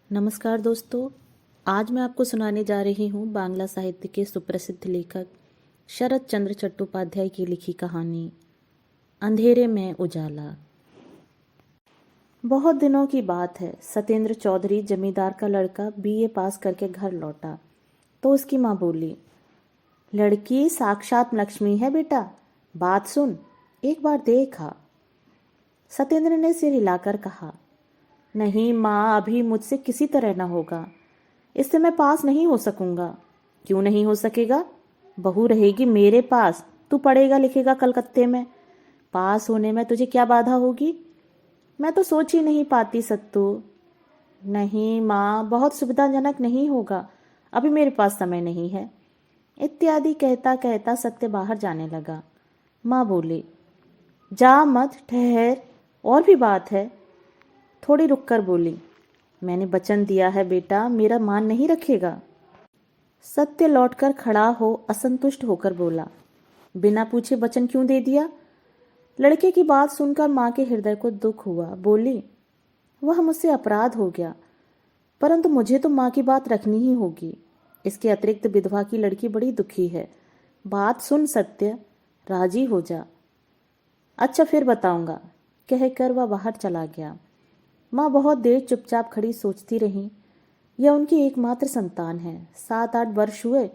नमस्कार दोस्तों। आज मैं आपको सुनाने जा रही हूँ बांग्ला साहित्य के सुप्रसिद्ध लेखक शरत चंद्र चट्टोपाध्याय की लिखी कहानी अंधेरे में उजाला। बहुत दिनों की बात है। सत्येंद्र चौधरी जमींदार का लड़का बीए पास करके घर लौटा तो उसकी माँ बोली, लड़की साक्षात लक्ष्मी है बेटा, बात सुन, एक बार देखा। सत्येंद्र ने सिर हिलाकर कहा, नहीं माँ, अभी मुझसे किसी तरह न होगा, इससे मैं पास नहीं हो सकूंगा। क्यों नहीं हो सकेगा? बहू रहेगी मेरे पास, तू पढ़ेगा लिखेगा कलकत्ते में, पास होने में तुझे क्या बाधा होगी? मैं तो सोच ही नहीं पाती सत्तू। नहीं माँ, बहुत सुविधाजनक नहीं होगा, अभी मेरे पास समय नहीं है, इत्यादि कहता कहता सत्य बाहर जाने लगा। माँ बोली, जा मत, ठहर, और भी बात है। थोड़ी रुककर बोली, मैंने वचन दिया है बेटा, मेरा मान नहीं रखेगा? सत्य लौटकर खड़ा हो असंतुष्ट होकर बोला, बिना पूछे वचन क्यों दे दिया? लड़के की बात सुनकर माँ के हृदय को दुख हुआ। बोली, वह मुझसे अपराध हो गया, परंतु मुझे तो माँ की बात रखनी ही होगी। इसके अतिरिक्त विधवा की लड़की बड़ी दुखी है। बात सुन सत्य, राजी हो जा। अच्छा फिर बताऊंगा, कहकर वह बाहर चला गया। माँ बहुत देर चुपचाप खड़ी सोचती रही। यह उनकी एकमात्र संतान है। 7-8 वर्ष हुए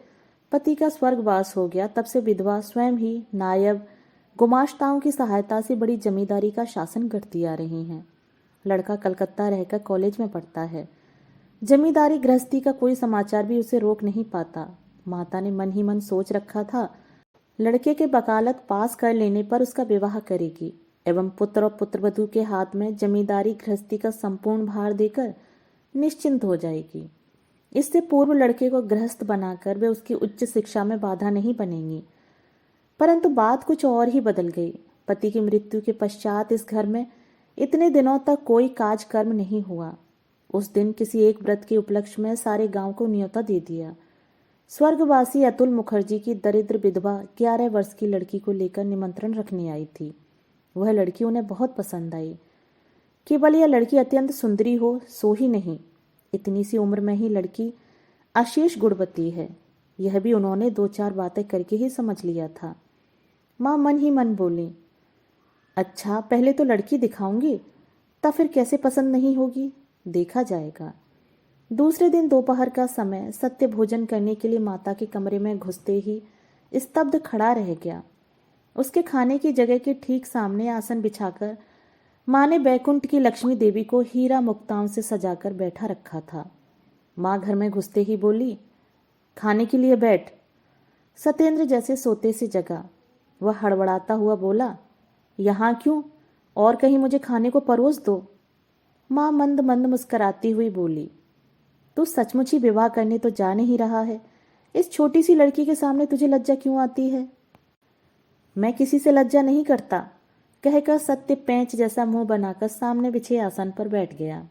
पति का स्वर्गवास हो गया, तब से विधवा स्वयं ही नायब गुमाश्ताओं की सहायता से बड़ी जमींदारी का शासन करती आ रही हैं। लड़का कलकत्ता रहकर कॉलेज में पढ़ता है। जमींदारी गृहस्थी का कोई समाचार भी उसे रोक नहीं पाता। माता ने मन ही मन सोच रखा था, लड़के के वकालत पास कर लेने पर उसका विवाह करेगी एवं पुत्र और पुत्रवधू के हाथ में जमींदारी गृहस्थी का संपूर्ण भार देकर निश्चिंत हो जाएगी। इससे पूर्व लड़के को गृहस्थ बनाकर वे उसकी उच्च शिक्षा में बाधा नहीं बनेंगी। परंतु बात कुछ और ही बदल गई। पति की मृत्यु के पश्चात इस घर में इतने दिनों तक कोई काज कर्म नहीं हुआ। उस दिन किसी एक व्रत के उपलक्ष्य में सारे गांव को न्योता दे दिया। स्वर्गवासी अतुल मुखर्जी की दरिद्र विधवा 11 वर्ष की लड़की को लेकर निमंत्रण रखने आई थी। वह लड़की उन्हें बहुत पसंद आई। केवल यह लड़की अत्यंत सुंदरी हो सो ही नहीं, इतनी सी उम्र में ही लड़की अशेष गुणवती है, यह भी उन्होंने 2-4 बातें करके ही समझ लिया था। माँ मन ही मन बोली, अच्छा पहले तो लड़की दिखाऊंगी, तब फिर कैसे पसंद नहीं होगी देखा जाएगा। दूसरे दिन दोपहर का समय सत्य भोजन करने के लिए माता के कमरे में घुसते ही स्तब्ध खड़ा रह गया। उसके खाने की जगह के ठीक सामने आसन बिछाकर माँ ने बैकुंठ की लक्ष्मी देवी को हीरा मुक्ताओं से सजाकर बैठा रखा था। माँ घर में घुसते ही बोली, खाने के लिए बैठ। सत्येंद्र जैसे सोते से जगा। वह हड़बड़ाता हुआ बोला, यहाँ क्यों, और कहीं मुझे खाने को परोस दो। माँ मंद मंद मुस्कराती हुई बोली, तू सचमुच ही विवाह करने तो जा नहीं रहा है, इस छोटी सी लड़की के सामने तुझे लज्जा क्यों आती है? मैं किसी से लज्जा नहीं करता, कहकर सत्य पेंच जैसा मुंह बनाकर सामने बिछे आसन पर बैठ गया।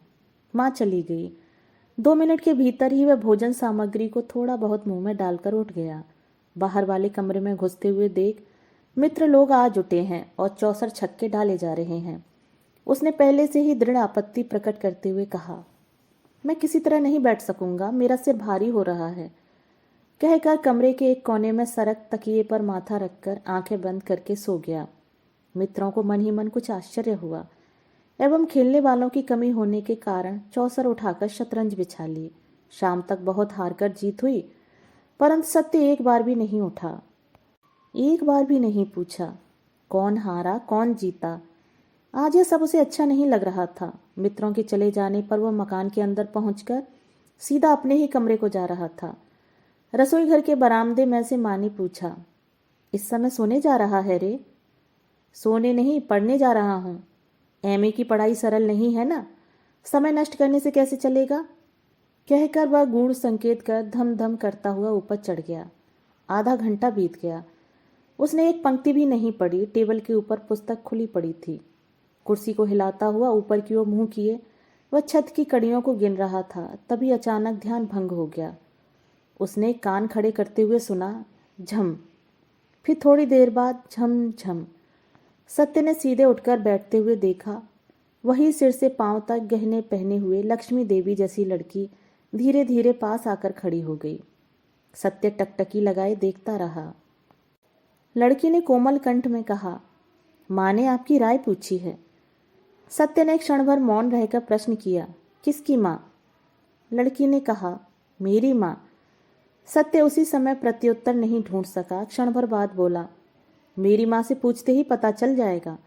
माँ चली गई। 2 मिनट के भीतर ही वह भोजन सामग्री को थोड़ा बहुत मुंह में डालकर उठ गया। बाहर वाले कमरे में घुसते हुए देख मित्र लोग आ जुटे हैं और 64 छक्के डाले जा रहे हैं। उसने पहले से ही दृढ़ आपत्ति प्रकट करते हुए कहा, मैं किसी तरह नहीं बैठ सकूंगा, मेरा सिर भारी हो रहा है, कहकर कमरे के एक कोने में सरक तकिए पर माथा रखकर आंखें बंद करके सो गया। मित्रों को मन ही मन कुछ आश्चर्य हुआ एवं खेलने वालों की कमी होने के कारण चौसर उठाकर शतरंज बिछा ली। शाम तक बहुत हारकर जीत हुई, परंतु सत्य एक बार भी नहीं उठा, एक बार भी नहीं पूछा कौन हारा कौन जीता। आज यह सब उसे अच्छा नहीं लग रहा था। मित्रों के चले जाने पर वह मकान के अंदर पहुंचकर सीधा अपने ही कमरे को जा रहा था। रसोई घर के बरामदे में से माँ ने पूछा, इस समय सोने जा रहा है रे? सोने नहीं, पढ़ने जा रहा हूँ। एमए की पढ़ाई सरल नहीं है ना, समय नष्ट करने से कैसे चलेगा, कहकर वह गूढ़ संकेत कर धम धम करता हुआ ऊपर चढ़ गया। आधा घंटा बीत गया। उसने एक पंक्ति भी नहीं पढ़ी। टेबल के ऊपर पुस्तक खुली पड़ी थी। कुर्सी को हिलाता हुआ ऊपर की ओर मुंह किए वह छत की कड़ियों को गिन रहा था। तभी अचानक ध्यान भंग हो गया। उसने कान खड़े करते हुए सुना, झम। फिर थोड़ी देर बाद झम झम। सत्य ने सीधे उठकर बैठते हुए देखा वही सिर से पांव तक गहने पहने हुए लक्ष्मी देवी जैसी लड़की धीरे धीरे पास आकर खड़ी हो गई। सत्य टकटकी लगाए देखता रहा। लड़की ने कोमल कंठ में कहा, माँ ने आपकी राय पूछी है। सत्य ने एक क्षण भर मौन रहकर प्रश्न किया, किसकी माँ? लड़की ने कहा, मेरी माँ। सत्य उसी समय प्रत्युत्तर नहीं ढूंढ सका। क्षण भर बाद बोला, मेरी माँ से पूछते ही पता चल जाएगा।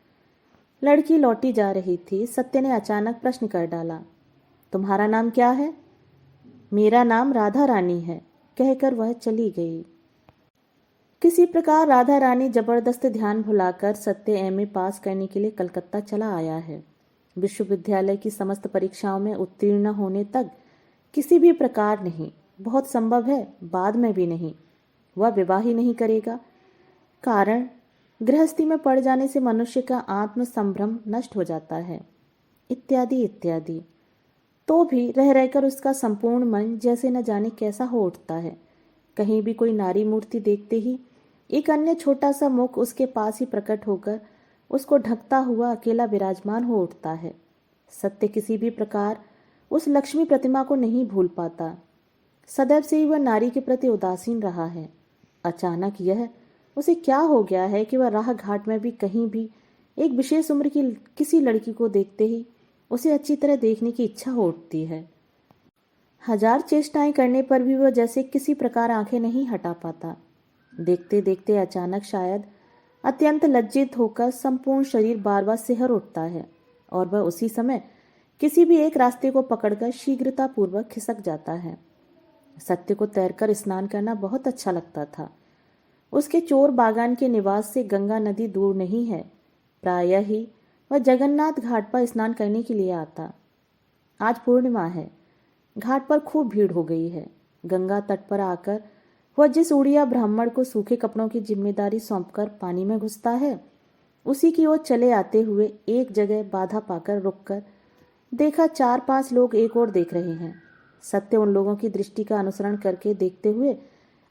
लड़की लौटी जा रही थी। सत्य ने अचानक प्रश्न कर डाला, तुम्हारा नाम क्या है? मेरा नाम राधा रानी है, कहकर वह चली गई। किसी प्रकार राधा रानी जबरदस्त ध्यान भुलाकर सत्य एमए पास करने के लिए कलकत्ता चला आया है। विश्वविद्यालय की समस्त परीक्षाओं में उत्तीर्ण होने तक किसी भी प्रकार नहीं, बहुत संभव है बाद में भी नहीं, वह विवाह ही नहीं करेगा। कारण, गृहस्थी में पड़ जाने से मनुष्य का आत्म संभ्रम नष्ट हो जाता है, इत्यादि इत्यादि। तो भी रह रहकर उसका संपूर्ण मन जैसे न जाने कैसा हो उठता है। कहीं भी कोई नारी मूर्ति देखते ही एक अन्य छोटा सा मुख उसके पास ही प्रकट होकर उसको ढकता हुआ अकेला विराजमान हो उठता है। सत्य किसी भी प्रकार उस लक्ष्मी प्रतिमा को नहीं भूल पाता। सदैव से ही वह नारी के प्रति उदासीन रहा है। अचानक यह उसे क्या हो गया है कि वह राह घाट में भी कहीं भी एक विशेष उम्र की किसी लड़की को देखते ही उसे अच्छी तरह देखने की इच्छा हो उठती है। हजार चेष्टाएं करने पर भी वह जैसे किसी प्रकार आंखें नहीं हटा पाता। देखते देखते अचानक शायद अत्यंत लज्जित होकर संपूर्ण शरीर बार बार सिहर उठता है और वह उसी समय किसी भी एक रास्ते को पकड़कर शीघ्रतापूर्वक खिसक जाता है। सत्य को तैरकर स्नान करना बहुत अच्छा लगता था। उसके चोर बागान के निवास से गंगा नदी दूर नहीं है। प्रायः ही वह जगन्नाथ घाट पर स्नान करने के लिए आता। आज पूर्णिमा है। घाट पर खूब भीड़ हो गई है। गंगा तट पर आकर वह जिस उड़िया ब्राह्मण को सूखे कपड़ों की जिम्मेदारी सौंपकर पानी में घुसता है, उसी की ओर चले आते हुए एक जगह बाधा पाकर रुककर देखा 4-5 लोग एक ओर देख रहे हैं। सत्य उन लोगों की दृष्टि का अनुसरण करके देखते हुए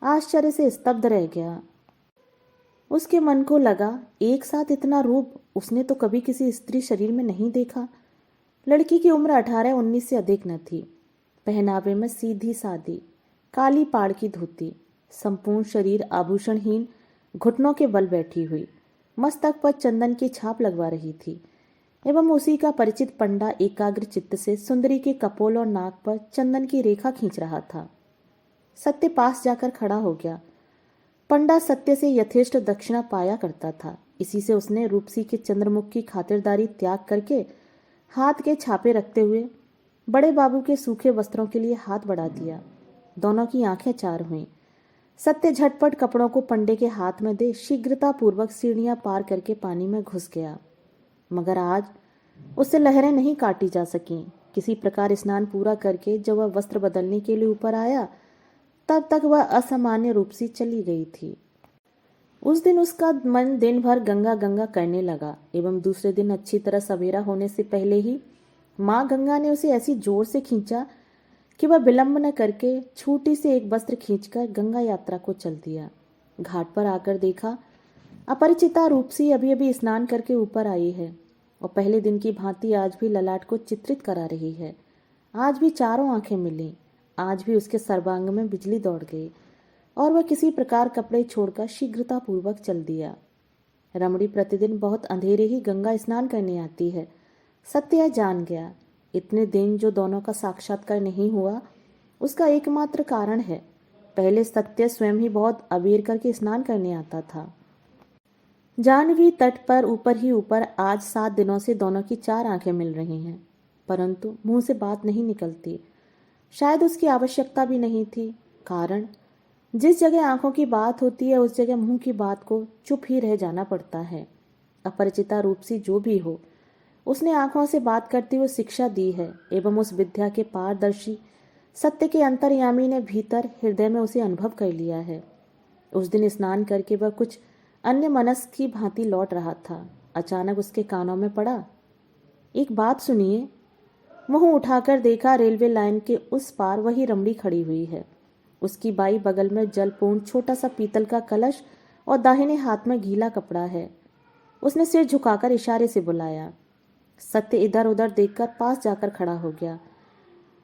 आश्चर्य से स्तब्ध रह गया। उसके मन को लगा, एक साथ इतना रूप उसने तो कभी किसी स्त्री शरीर में नहीं देखा। लड़की की उम्र 18-19 से अधिक न थी। पहनावे में सीधी सादी काली पाड़ की धोती, संपूर्ण शरीर आभूषणहीन घुटनों के बल बैठी हुई, मस्तक पर चंदन की छाप लगवा रही थी एवं उसी का परिचित पंडा एकाग्र चित्त से सुंदरी के कपोल और नाक पर चंदन की रेखा खींच रहा था। सत्य पास जाकर खड़ा हो गया। पंडा सत्य से यथेष्ट दक्षिणा पाया करता था। इसी से उसने रूपसी के चंद्रमुख की खातिरदारी त्याग करके हाथ के छापे रखते हुए बड़े बाबू के सूखे वस्त्रों के लिए हाथ बढ़ा दिया। दोनों की आंखें चार हुईं। सत्य झटपट कपड़ों को पंडे के हाथ में दे शीघ्रतापूर्वक सीढ़ियां पार करके पानी में घुस गया। मगर आज उससे लहरें नहीं काटी जा सकीं। किसी प्रकार स्नान पूरा करके जब वह वस्त्र बदलने के लिए ऊपर आया, तब तक वह असामान्य रूप से चली गई थी। उस दिन उसका मन दिन भर गंगा गंगा करने लगा एवं दूसरे दिन अच्छी तरह सवेरा होने से पहले ही माँ गंगा ने उसे ऐसी जोर से खींचा कि वह विलंब न करके छोटी से एक वस्त्र खींचकर गंगा यात्रा को चल दिया। घाट पर आकर देखा, अपरिचिता रूपसी अभी अभी स्नान करके ऊपर आई है और पहले दिन की भांति आज भी ललाट को चित्रित करा रही है। आज भी चारों आंखें मिली। आज भी उसके सर्वांग में बिजली दौड़ गई और वह किसी प्रकार कपड़े छोड़कर शीघ्रतापूर्वक चल दिया। रमणी प्रतिदिन बहुत अंधेरे ही गंगा स्नान करने आती है। सत्य जान गया। इतने दिन जो दोनों का साक्षात्कार नहीं हुआ, उसका एकमात्र कारण है, पहले सत्य स्वयं ही बहुत अबेर करके स्नान करने आता था। जाह्नवी तट पर ऊपर ही ऊपर आज 7 दिनों से दोनों की 4 आंखें मिल रही हैं, परंतु मुंह से बात नहीं निकलती। शायद उसकी आवश्यकता भी नहीं थी। कारण, जिस जगह आंखों की बात होती है उस जगह मुंह की बात को चुप ही रह जाना पड़ता है। अपरिचिता रूपसी जो भी हो, उसने आंखों से बात करती हुए शिक्षा दी है एवं उस विद्या के पारदर्शी सत्य के अंतर्यामी ने भीतर हृदय में उसे अनुभव कर लिया है। उस दिन स्नान करके वह कुछ अन्य मनस्क की भांति लौट रहा था। अचानक उसके कानों में पड़ा, एक बात सुनिए। मुंह उठाकर देखा, रेलवे लाइन के उस पार वही रमणी खड़ी हुई है। उसकी बाई बगल में जलपूर्ण छोटा सा पीतल का कलश और दाहिने हाथ में गीला कपड़ा है। उसने सिर झुकाकर इशारे से बुलाया। सत्य इधर उधर देखकर पास जाकर खड़ा हो गया।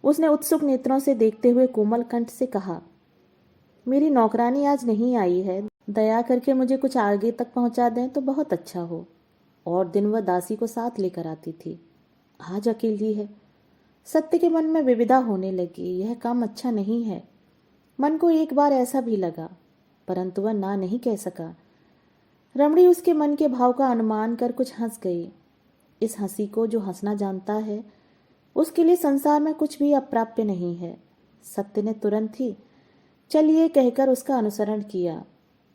उसने उत्सुक नेत्रों से देखते हुए कोमल कंठ से कहा, मेरी नौकरानी आज नहीं आई है, दया करके मुझे कुछ आगे तक पहुंचा दें तो बहुत अच्छा हो। और दिन वह दासी को साथ लेकर आती थी, आज अकेली है। सत्य के मन में विविधा होने लगी, यह काम अच्छा नहीं है। मन को एक बार ऐसा भी लगा, परंतु वह ना नहीं कह सका। रमणी उसके मन के भाव का अनुमान कर कुछ हंस गई। इस हंसी को जो हंसना जानता है, उसके लिए संसार में कुछ भी अप्राप्य नहीं है। सत्य ने तुरंत ही चलिए कहकर उसका अनुसरण किया।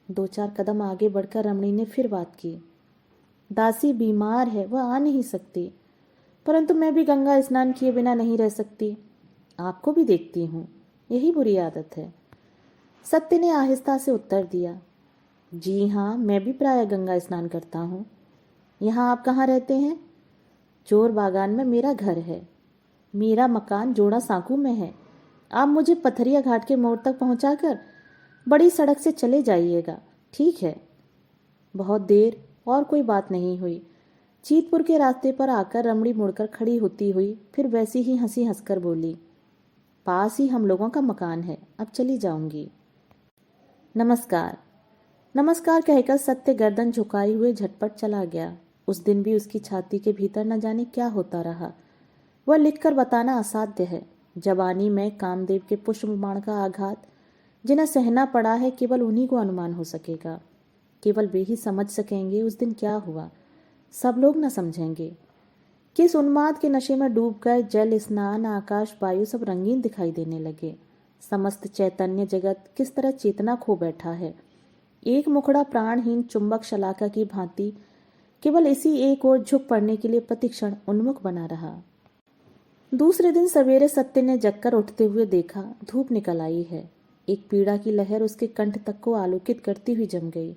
2-4 कदम आगे बढ़कर रमणी ने फिर बात की, दासी बीमार है, वह आ नहीं सकती, परंतु मैं भी गंगा स्नान किए बिना नहीं रह सकती। आपको भी देखती हूँ, यही बुरी आदत है। सत्य ने आहिस्ता से उत्तर दिया, जी हाँ, मैं भी प्रायः गंगा स्नान करता हूँ। यहाँ आप कहाँ रहते हैं? चोर बागान में मेरा घर है। मेरा मकान जोड़ा सांकू में है। आप मुझे पथरिया घाट के मोड़ तक पहुँचाकर बड़ी सड़क से चले जाइएगा, ठीक है? बहुत देर और कोई बात नहीं हुई। चीतपुर के रास्ते पर आकर रमणी मुड़कर खड़ी होती हुई फिर वैसी ही हंसी हंसकर बोली, पास ही हम लोगों का मकान है, अब चली जाऊंगी। नमस्कार। नमस्कार कहकर सत्य गर्दन झुकाए हुए झटपट चला गया। उस दिन भी उसकी छाती के भीतर न जाने क्या होता रहा, वह लिखकर बताना असाध्य है। जवानी में कामदेव के पुष्प बाण का आघात जिन्हें सहना पड़ा है, केवल उन्हीं को अनुमान हो सकेगा। केवल वे ही समझ सकेंगे उस दिन क्या हुआ। सब लोग न समझेंगे। किस उन्माद के नशे में डूब गए जल, स्नान, आकाश, वायु सब रंगीन दिखाई देने लगे। समस्त चैतन्य जगत किस तरह चेतना खो बैठा है। एक मुखड़ा प्राणहीन चुंबक शलाका की भांति केवल इसी एक ओर झुक पड़ने के लिए प्रतिक्षण उन्मुख बना रहा। दूसरे दिन सवेरे सत्य ने जगकर उठते हुए देखा, धूप निकल आई है। एक पीड़ा की लहर उसके कंठ तक को आलोकित करती हुई जम गई।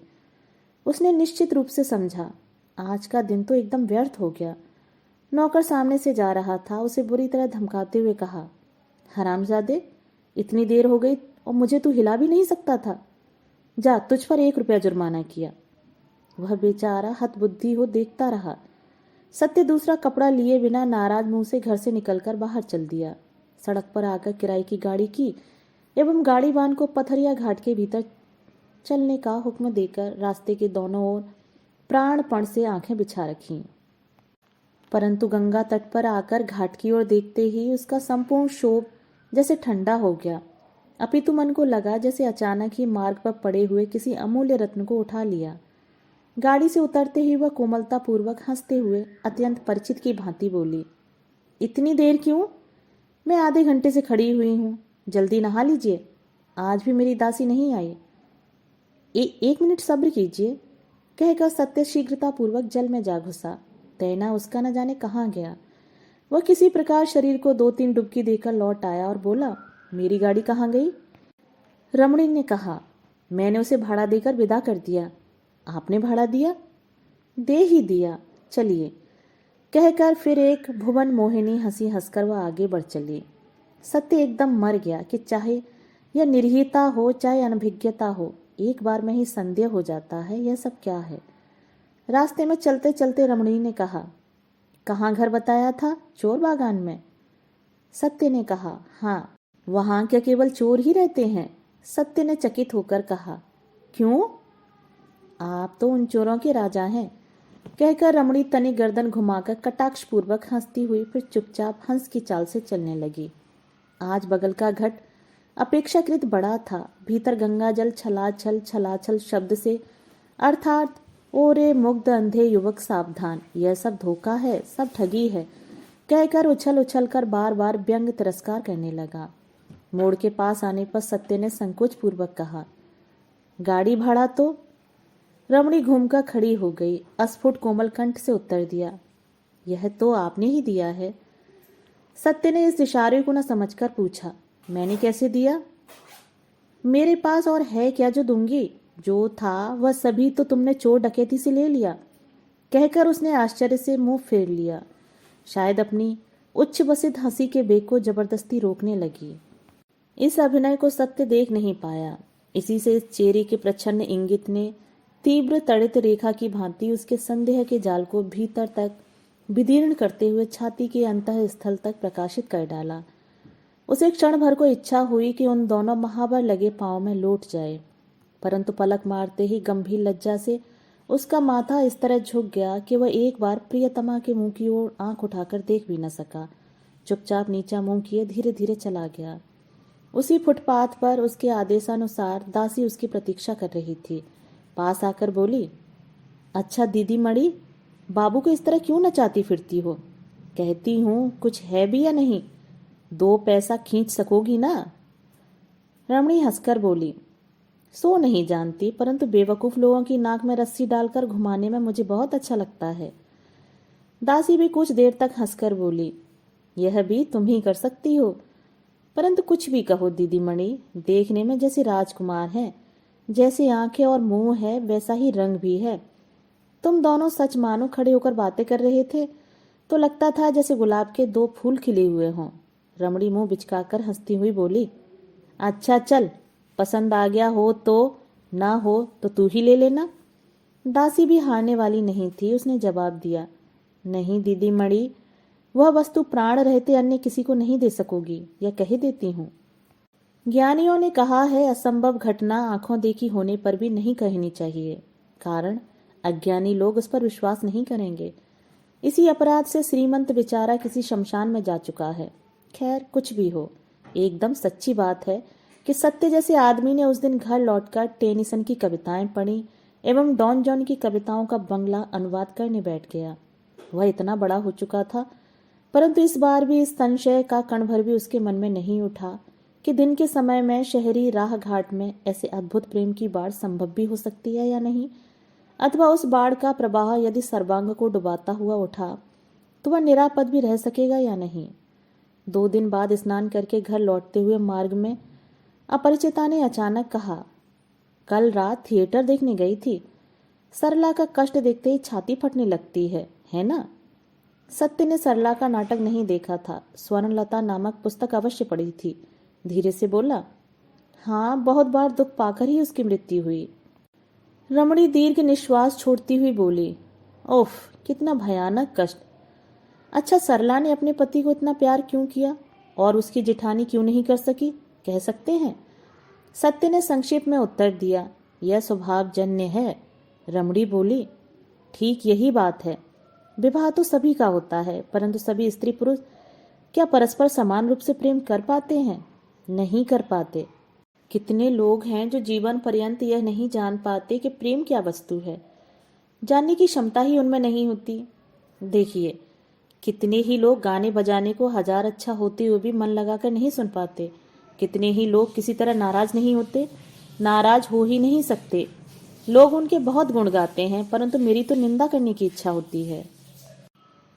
उसने निश्चित रूप से समझा, आज का दिन तो एकदम व्यर्थ हो गया। नौकर सामने से जा रहा था, उसे बुरी तरह धमकाते हुए कहा, हरामजादे, इतनी देर हो गई और मुझे तू हिला भी नहीं सकता था। जा, तुझ पर 1 रुपया जुर्माना किया। वह बेचारा हतबुद्धि हो देखता रहा। सत्य दूसरा कपड़ा लिए बिना नाराज मुंह से घर से निकलकर बाहर चल दिया। सड़क पर आकर किराए की गाड़ी की एवं गाड़ीवान को पथरिया घाट के भीतर चलने का हुक्म देकर रास्ते के दोनों ओर प्राणपण से आंखें बिछा रखीं। परंतु गंगा तट पर आकर घाट की ओर देखते ही उसका संपूर्ण शोभ जैसे ठंडा हो गया। अपितु मन को लगा जैसे अचानक ही मार्ग पर पड़े हुए किसी अमूल्य रत्न को उठा लिया। गाड़ी से उतरते ही वह कोमलता पूर्वक हंसते हुए अत्यंत परिचित की भांति बोली, इतनी देर क्यों? मैं आधे घंटे से खड़ी हुई हूँ, जल्दी नहा लीजिए, आज भी मेरी दासी नहीं आई। 1 मिनट सब्र कीजिए, कहकर सत्य शीघ्रता पूर्वक जल में जा घुसा। तैना उसका न जाने कहाँ गया। वह किसी प्रकार शरीर को 2-3 डुबकी देकर लौट आया और बोला, मेरी गाड़ी कहाँ गई? रमणी ने कहा, मैंने उसे भाड़ा देकर विदा कर दिया। आपने भाड़ा दिया? दे ही दिया, चलिए, कहकर फिर एक भुवन मोहिनी हंसी हंसकर वह आगे बढ़ चली। सत्य एकदम मर गया कि चाहे यह निर्हीता हो चाहे अनभिज्ञता हो, एक बार में ही संदेह हो जाता है यह सब क्या है। रास्ते में चलते चलते रमणी ने कहा, कहाँ घर बताया था? चोर बागान में। सत्य ने कहा, हाँ। वहां क्या केवल चोर ही रहते हैं? सत्य ने चकित होकर कहा, क्यों? आप तो उन चोरों के राजा हैं, कहकर रमणी तनी गर्दन घुमाकर कटाक्ष पूर्वक हंसती हुई फिर चुपचाप हंस की चाल से चलने लगी। आज बगल का घट अपेक्षाकृत बड़ा था। भीतर गंगा जल छलाछल छलाछल शब्द से, अर्थात ओरे मुग्ध अंधे युवक सावधान, यह सब धोखा है, सब ठगी है, कहकर उछल उछल कर बार बार व्यंग तिरस्कार करने लगा। मोड़ के पास आने पर सत्य ने संकोच पूर्वक कहा, गाड़ी भाड़ा तो? रमणी घूमकर खड़ी हो गई, अस्फुट कोमल कंठ से उत्तर दिया, यह तो आपने ही दिया है। सत्य ने इस इशारे को न समझकर पूछा, मैंने कैसे दिया? मेरे पास और है क्या जो दूंगी? जो था वह सभी तो तुमने चोर डकैती से ले लिया, कहकर उसने आश्चर्य से मुंह फेर लिया। शायद अपनी उच्च बसित हंसी के बेग को जबरदस्ती रोकने लगी। इस अभिनय को सत्य देख नहीं पाया। इसी से इस चेहरे के प्रच्छन्न इंगित ने तीव्र तड़ित रेखा की भांति उसके संदेह के जाल को भीतर तक विदीर्ण करते हुए छाती के अंतः स्थल तक प्रकाशित कर डाला। उसे क्षण भर को इच्छा हुई कि उन दोनों महावर लगे पांव में लौट जाए, परंतु पलक मारते ही गंभीर लज्जा से उसका माथा इस तरह झुक गया कि वह एक बार प्रियतमा के मुंह की ओर आंख उठाकर देख भी न सका। चुपचाप नीचा मुंह किए धीरे धीरे चला गया। उसी फुटपाथ पर उसके आदेशानुसार दासी उसकी प्रतीक्षा कर रही थी। पास आकर बोली, अच्छा दीदी मणि, बाबू को इस तरह क्यों नचाती फिरती हो? कहती हूँ कुछ है भी या नहीं? 2 पैसा खींच सकोगी ना? रमणी हंसकर बोली, सो नहीं जानती, परंतु बेवकूफ लोगों की नाक में रस्सी डालकर घुमाने में मुझे बहुत अच्छा लगता है। दासी भी कुछ देर तक हंसकर बोली, यह भी तुम ही कर सकती हो, परंतु कुछ भी कहो दीदी मणि, देखने में जैसे राजकुमार हैं, जैसे आंखें और मुंह है वैसा ही रंग भी है। तुम दोनों सच मानो खड़े होकर बातें कर रहे थे तो लगता था जैसे गुलाब के 2 फूल खिले हुए हों। रमणी मुंह बिचकाकर हंसती हुई बोली, अच्छा चल, पसंद आ गया हो तो, ना हो तो तू ही ले लेना। दासी भी हारने वाली नहीं थी। उसने जवाब दिया, नहीं दीदी मणि, वह वस्तु प्राण रहते अन्य किसी को नहीं दे सकोगी, यह कह देती हूँ। ज्ञानियों ने कहा है असंभव घटना आंखों देखी होने पर भी नहीं कहनी चाहिए, कारण अज्ञानी लोग उस पर विश्वास नहीं करेंगे। इसी अपराध से श्रीमंत बेचारा किसी शमशान में जा चुका है। खैर कुछ भी हो, एकदम सच्ची बात है कि सत्य जैसे आदमी ने उस दिन घर लौटकर टेनिसन की कविताएं पढ़ी एवं डॉन जॉन की कविताओं का बंगला अनुवाद करने बैठ गया। वह इतना बड़ा हो चुका था, परंतु इस बार भी इस संशय का कण भर भी उसके मन में नहीं उठा कि दिन के समय में शहरी राह घाट में ऐसे अद्भुत प्रेम की बाढ़ संभव भी हो सकती है या नहीं, अथवा उस बाढ़ का प्रवाह यदि सर्वांग को डुबाता हुआ उठा तो वह निरापद भी रह सकेगा या नहीं। 2 दिन बाद स्नान करके घर लौटते हुए मार्ग में अपरिचिता ने अचानक कहा, कल रात थिएटर देखने गई थी। सरला का कष्ट देखते ही छाती फटने लगती है ना? सत्य ने सरला का नाटक नहीं देखा था, स्वर्णलता नामक पुस्तक अवश्य पढ़ी थी। धीरे से बोला, हाँ, बहुत बार दुख पाकर ही उसकी मृत्यु हुई। रमणी दीर्घ निश्वास छोड़ती हुई बोली, ओफ, कितना भयानक कष्ट। अच्छा, सरला ने अपने पति को इतना प्यार क्यों किया और उसकी जिठानी क्यों नहीं कर सकी, कह सकते हैं? सत्य ने संक्षेप में उत्तर दिया, यह स्वभावजन्य है। रमणी बोली, ठीक यही बात है। विवाह तो सभी का होता है, परंतु सभी स्त्री पुरुष क्या परस्पर समान रूप से प्रेम कर पाते हैं? नहीं कर पाते। कितने लोग हैं जो जीवन पर्यंत यह नहीं जान पाते कि प्रेम क्या वस्तु है। जानने की क्षमता ही उनमें नहीं होती। देखिए, कितने ही लोग गाने बजाने को 1000 अच्छा होते हुए भी मन लगाकर नहीं सुन पाते। कितने ही लोग किसी तरह नाराज नहीं होते, नाराज हो ही नहीं सकते। लोग उनके बहुत गुण गाते हैं, परंतु मेरी तो निंदा करने की इच्छा होती है।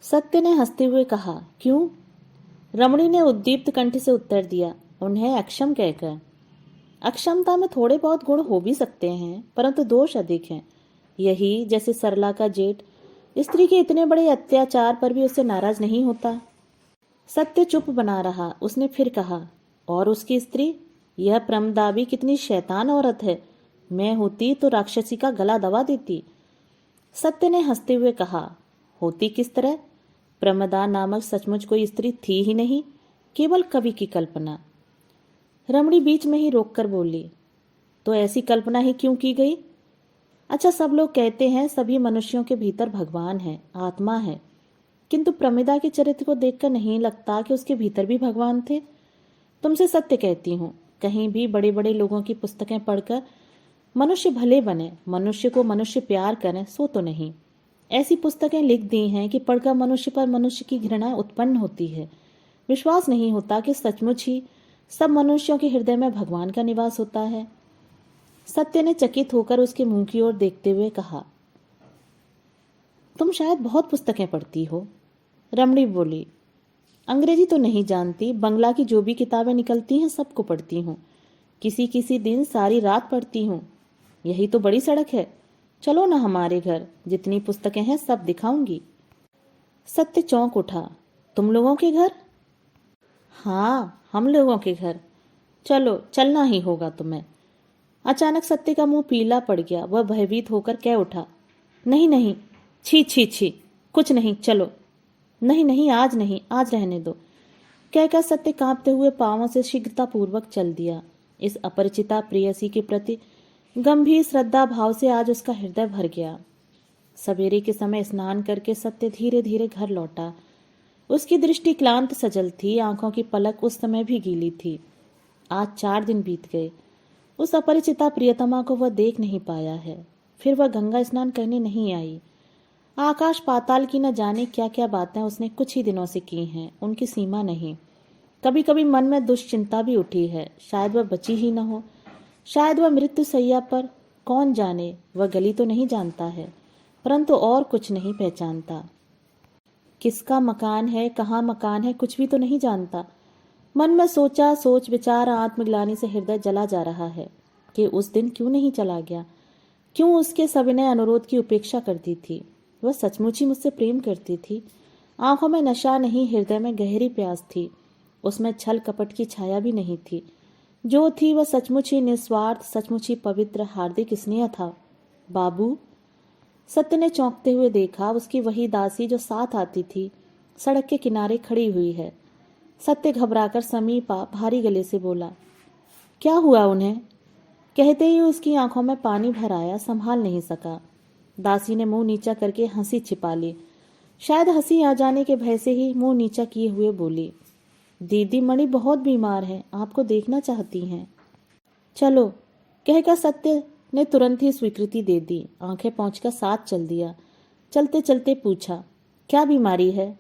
सत्य ने हंसते हुए कहा, क्यों? रमणी ने उद्दीप्त कंठ से उत्तर दिया, उन्हें अक्षम कहकर। अक्षमता में थोड़े बहुत गुण हो भी सकते हैं, परंतु दोष अधिक हैं। यही जैसे सरला का जेठ स्त्री के इतने बड़े अत्याचार पर भी उससे नाराज नहीं होता। सत्य चुप बना रहा। उसने फिर कहा, और उसकी स्त्री, यह प्रमदाबी कितनी शैतान औरत है। मैं होती तो राक्षसी का गला दबा देती। सत्य ने हंसते हुए कहा, होती किस तरह? प्रमदा नामक सचमुच कोई स्त्री थी ही नहीं, केवल कवि की कल्पना। रमणी बीच में ही रोककर बोली, तो ऐसी कल्पना ही क्यों की गई? अच्छा, सब लोग कहते हैं सभी मनुष्यों के भीतर भगवान है, आत्मा है, किंतु प्रमिदा के चरित्र को देखकर नहीं लगता कि उसके भीतर भी भगवान थे। तुमसे सत्य कहती हूँ, कहीं भी बड़े बड़े लोगों की पुस्तकें पढ़कर मनुष्य भले बने, मनुष्य को मनुष्य प्यार करें, सो तो नहीं। ऐसी पुस्तकें लिख दी हैं कि पढ़कर मनुष्य पर मनुष्य की घृणा उत्पन्न होती है। विश्वास नहीं होता कि सचमुच ही सब मनुष्यों के हृदय में भगवान का निवास होता है। सत्य ने चकित होकर उसके मुंह की ओर देखते हुए कहा, तुम शायद बहुत पुस्तकें पढ़ती हो। रमणी बोली, अंग्रेजी तो नहीं जानती, बंगला की जो भी किताबें निकलती हैं सबको पढ़ती हूँ। किसी किसी दिन सारी रात पढ़ती हूँ। यही तो बड़ी सड़क है, चलो ना हमारे घर, जितनी पुस्तकें हैं सब दिखाऊंगी। सत्य चौंक उठा, तुम लोगों के घर? हाँ, हम लोगों के घर। चलो, चलना ही होगा तुम्हें। अचानक सत्य का मुंह पीला पड़ गया। वह भयभीत होकर कह उठा, नहीं नहीं, छी छी छी, कुछ नहीं, चलो। नहीं नहीं, आज नहीं, आज रहने दो, कहकर सत्य कांपते हुए पांवों से शीघ्रतापूर्वक चल दिया। इस अपरिचिता प्रेयसी के प्रति गंभीर श्रद्धा भाव से आज उसका हृदय भर गया। सवेरे के समय स्नान करके सत्य धीरे धीरे घर लौटा। उसकी दृष्टि क्लांत सजल थी, आंखों की पलक उस समय भी गीली थी। आज 4 दिन बीत गए। उस अपरिचिता प्रियतमा को वह देख नहीं पाया है। फिर वह गंगा स्नान करने नहीं आई। आकाश पाताल की न जाने क्या क्या बातें उसने कुछ ही दिनों से की हैं, उनकी सीमा नहीं। कभी कभी मन में दुश्चिंता भी उठी है, शायद वह बची ही न हो, शायद वह मृत्यु सैया पर, कौन जाने। वह गली तो नहीं जानता है, परंतु और कुछ नहीं पहचानता। किसका मकान है, कहाँ मकान है, कुछ भी तो नहीं जानता। मन में सोचा, सोच विचार आत्मग्लानि से हृदय जला जा रहा है कि उस दिन क्यों नहीं चला गया, क्यों उसके सविनय अनुरोध की उपेक्षा कर दी थी। वह सचमुच ही मुझसे प्रेम करती थी। आंखों में नशा नहीं, हृदय में गहरी प्यास थी। उसमें छल कपट की छाया भी नहीं थी। जो थी वह सचमुच ही निस्वार्थ, सचमुच ही पवित्र, हार्दिक स्नेह था। बाबू, सत्य ने चौंकते हुए देखा। उसकी वही दासी जो साथ आती थी सड़क के किनारे खड़ी हुई है। सत्य घबराकर समीप आ भारी गले से बोला, क्या हुआ उन्हें? कहते ही उसकी आंखों में पानी भर आया, संभाल नहीं सका। दासी ने मुंह नीचा करके हंसी छिपा ली। शायद हंसी आ जाने के भय से ही मुंह नीचा किए हुए बोली, दीदी मणि बहुत बीमार है, आपको देखना चाहती हैं। चलो, कहकर सत्य ने तुरंत ही स्वीकृति दे दी। आंखें पोंछकर साथ चल दिया। चलते चलते पूछा, क्या बीमारी है?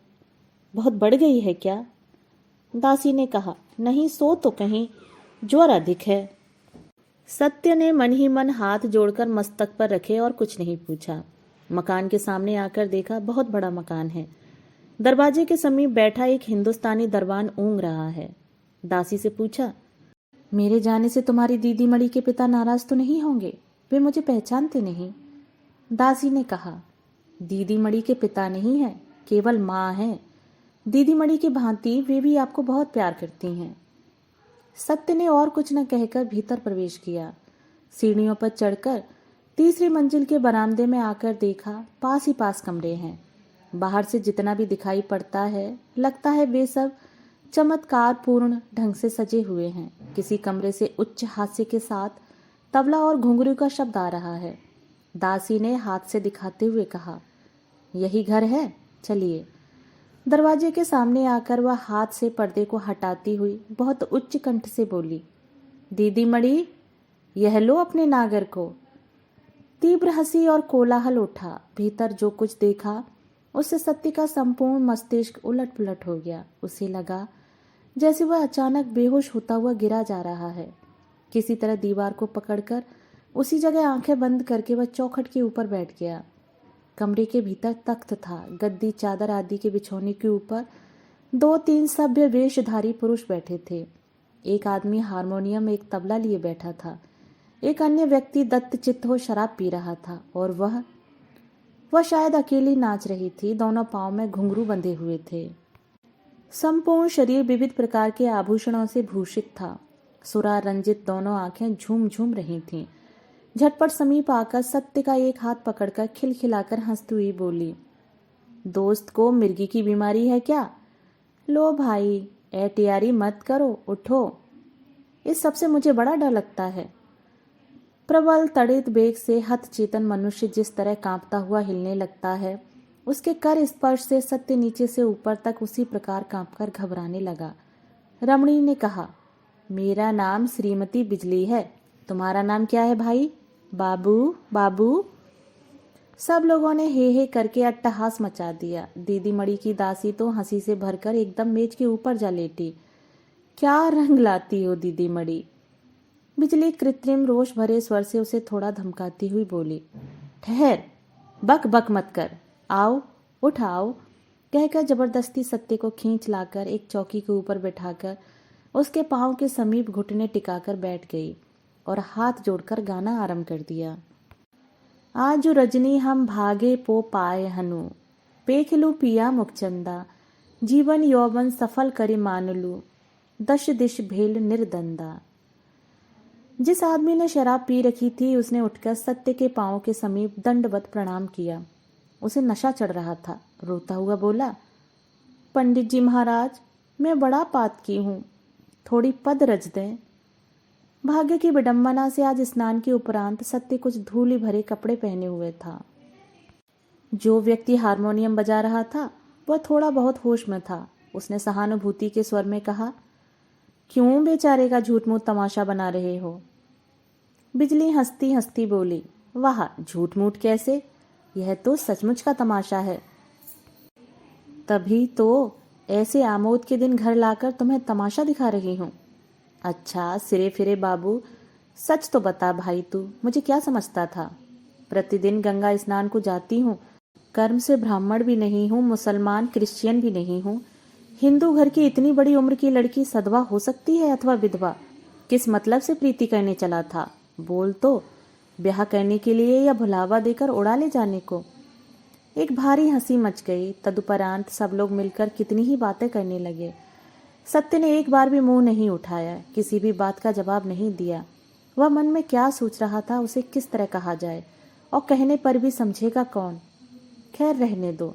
बहुत बढ़ गई है क्या? दासी ने कहा, नहीं सो तो कहीं, ज्वर अधिक है। सत्य ने मन ही मन हाथ जोड़कर मस्तक पर रखे और कुछ नहीं पूछा। मकान के सामने आकर देखा, बहुत बड़ा मकान है। दरवाजे के समीप बैठा एक हिंदुस्तानी दरबान ऊँग रहा है। दासी से पूछा, मेरे जाने से तुम्हारी दीदी मणि के पिता नाराज तो नहीं होंगे? वे मुझे पहचानते नहीं। दासी ने कहा, दीदी मणि के पिता नहीं है, केवल माँ है। दीदी मणि की भांति वे भी आपको बहुत प्यार करती हैं। सत्य ने और कुछ न कहकर भीतर प्रवेश किया। सीढ़ियों पर चढ़कर तीसरी मंजिल के बरामदे में आकर देखा, पास ही पास कमरे हैं। बाहर से जितना भी दिखाई पड़ता है, लगता है वे सब चमत्कार पूर्ण ढंग से सजे हुए हैं। किसी कमरे से उच्च हास्य के साथ तबला और घुंघरू का शब्द आ रहा है। दासी ने हाथ से दिखाते हुए कहा, यही घर है, चलिए। दरवाजे के सामने आकर वह हाथ से पर्दे को हटाती हुई बहुत उच्च कंठ से बोली, दीदी मणि, यह लो अपने नागर को। तीव्र हंसी और कोलाहल उठा। भीतर जो कुछ देखा उससे सत्य का संपूर्ण मस्तिष्क उलट पुलट हो गया। उसे लगा जैसे वह अचानक बेहोश होता हुआ गिरा जा रहा है। किसी तरह दीवार को पकड़कर उसी जगह आंखें बंद करके वह चौखट के ऊपर बैठ गया। कमरे के भीतर तख्त था, गद्दी, चादर आदि के बिछौने के ऊपर 2-3 सभ्य वेशधारी पुरुष बैठे थे। एक आदमी हारमोनियम, एक तबला लिए बैठा था। एक अन्य व्यक्ति दत्तचित्त हो शराब पी रहा था और वह शायद अकेली नाच रही थी। दोनों पांव में घुंघरू बंधे हुए थे। संपूर्ण शरीर विविध प्रकार के आभूषणों से भूषित था। सुरा रंजित दोनों आंखें झूम झूम रही थीं। झटपट समीप आकर सत्य का एक हाथ पकड़कर खिलखिलाकर हंसती हुई बोली, दोस्त को मिर्गी की बीमारी है क्या? लो भाई, एहतियारी मत करो, उठो। इस सबसे मुझे बड़ा डर लगता है। प्रबल तड़ित बेग से हतचेतन मनुष्य जिस तरह कांपता हुआ हिलने लगता है, उसके कर स्पर्श से सत्य नीचे से ऊपर तक उसी प्रकार कांपकर घबराने लगा। रमणी ने कहा, मेरा नाम श्रीमती बिजली है, तुम्हारा नाम क्या है भाई? बाबू, बाबू। सब लोगों ने हे हे करके अट्टहास मचा दिया। दीदी मणि की दासी तो हंसी से भरकर एकदम मेज के ऊपर जा लेटी। क्या रंग लाती हो दीदी मणि? बिजली कृत्रिम रोष भरे स्वर से उसे थोड़ा धमकाती हुई बोली, ठहर, बक बक मत कर, आओ, उठ आओ, कहकर जबरदस्ती सत्य को खींच लाकर एक चौकी के ऊपर बैठाकर उसके पांव के समीप घुटने टिकाकर बैठ गई और हाथ जोड़कर गाना आरंभ कर दिया। आजु रजनी हम भागे पो पाए हनु, पेखलू पिया मुखचंदा, जीवन यौवन सफल करी मानलू, दश दिश भेल निर्दंदा। जिस आदमी ने शराब पी रखी थी उसने उठकर सत्य के पांव के समीप दंडवत प्रणाम किया। उसे नशा चढ़ रहा था। रोता हुआ बोला, पंडित जी महाराज, मैं बड़ा पातकी हूँ, थोड़ी पद रच दें। भाग्य की विडंबना से आज स्नान के उपरांत सत्य कुछ धूली भरे कपड़े पहने हुए था। जो व्यक्ति हारमोनियम बजा रहा था वह थोड़ा बहुत होश में था। उसने सहानुभूति के स्वर में कहा, क्यों बेचारे का झूठ मूठ तमाशा बना रहे हो? बिजली हंसती हंसती बोली, वाह, झूठ मूठ कैसे, यह तो सचमुच का तमाशा है। तभी तो ऐसे आमोद के दिन घर लाकर तुम्हें तमाशा दिखा रही हूँ। अच्छा सिरे फिरे बाबू, सच तो बता भाई, तू मुझे क्या समझता था? प्रतिदिन गंगा स्नान को जाती हूँ, कर्म से ब्राह्मण भी नहीं हूँ, मुसलमान क्रिश्चियन भी नहीं हूँ। हिंदू घर की इतनी बड़ी उम्र की लड़की सधवा हो सकती है अथवा विधवा? किस मतलब से प्रीति करने चला था? बोल तो, ब्याह करने के लिए या भुलावा देकर उड़ा ले जाने को? एक भारी हंसी मच गई। तदुपरांत सब लोग मिलकर कितनी ही बातें करने लगे। सत्य ने एक बार भी मुंह नहीं उठाया, किसी भी बात का जवाब नहीं दिया। वह मन में क्या सोच रहा था, उसे किस तरह कहा जाए, और कहने पर भी समझेगा कौन? खैर रहने दो।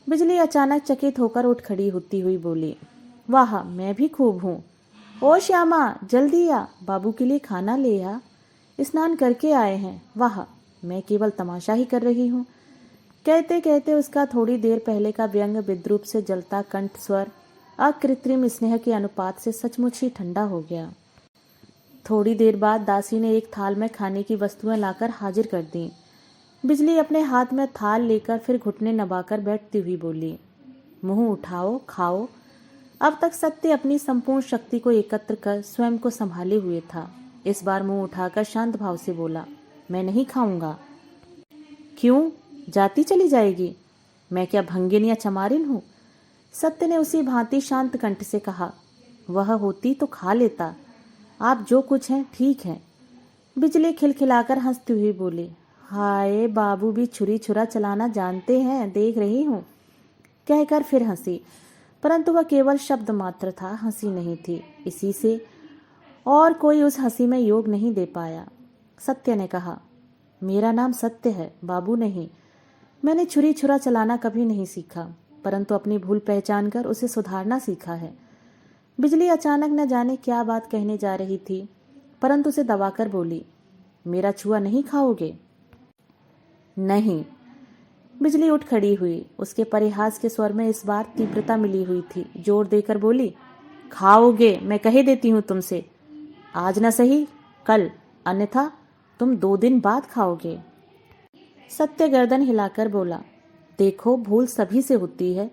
बिजली अचानक चकित होकर उठ खड़ी होती हुई बोली, वाह, मैं भी खूब हूँ। ओ श्यामा, जल्दी आ, बाबू के लिए खाना ले आ, स्नान करके आए हैं। वाह, मैं केवल तमाशा ही कर रही हूँ। कहते कहते उसका थोड़ी देर पहले का व्यंग विद्रूप से जलता कंठ स्वर अकृत्रिम स्नेह के अनुपात से सचमुच ही ठंडा हो गया। थोड़ी देर बाद दासी ने एक थाल में खाने की वस्तुएं लाकर हाजिर कर दी। बिजली अपने हाथ में थाल लेकर फिर घुटने नबाकर बैठती हुई बोली, मुंह उठाओ, खाओ। अब तक सत्य अपनी संपूर्ण शक्ति को एकत्र कर स्वयं को संभाले हुए था। इस बार मुंह उठाकर शांत भाव से बोला, मैं नहीं खाऊंगा। क्यों, जाती चली जाएगी? मैं क्या भंगिन या चमारिन हूँ? सत्य ने उसी भांति शांत कंठ से कहा, वह होती तो खा लेता, आप जो कुछ हैं ठीक है। बिजली खिलखिलाकर हंसती हुई बोली, हाय, बाबू भी छुरी छुरा चलाना जानते हैं, देख रही हूँ। कहकर फिर हंसी, परंतु वह केवल शब्द मात्र था, हंसी नहीं थी। इसी से और कोई उस हंसी में योग नहीं दे पाया। सत्य ने कहा, मेरा नाम सत्य है, बाबू नहीं। मैंने छुरी छुरा चलाना कभी नहीं सीखा, परंतु अपनी भूल पहचान कर उसे सुधारना सीखा है। बिजली अचानक न जाने क्या बात कहने जा रही थी, परंतु उसे दबाकर बोली, मेरा छुआ नहीं खाओगे? नहीं। बिजली उठ खड़ी हुई। उसके परिहास के स्वर में इस बार तीव्रता मिली हुई थी। जोर देकर बोली, खाओगे, मैं कह देती हूँ तुमसे। आज न सही, कल, अन्यथा तुम 2 दिन बाद खाओगे। सत्य गर्दन हिलाकर बोला, देखो, भूल सभी से होती है।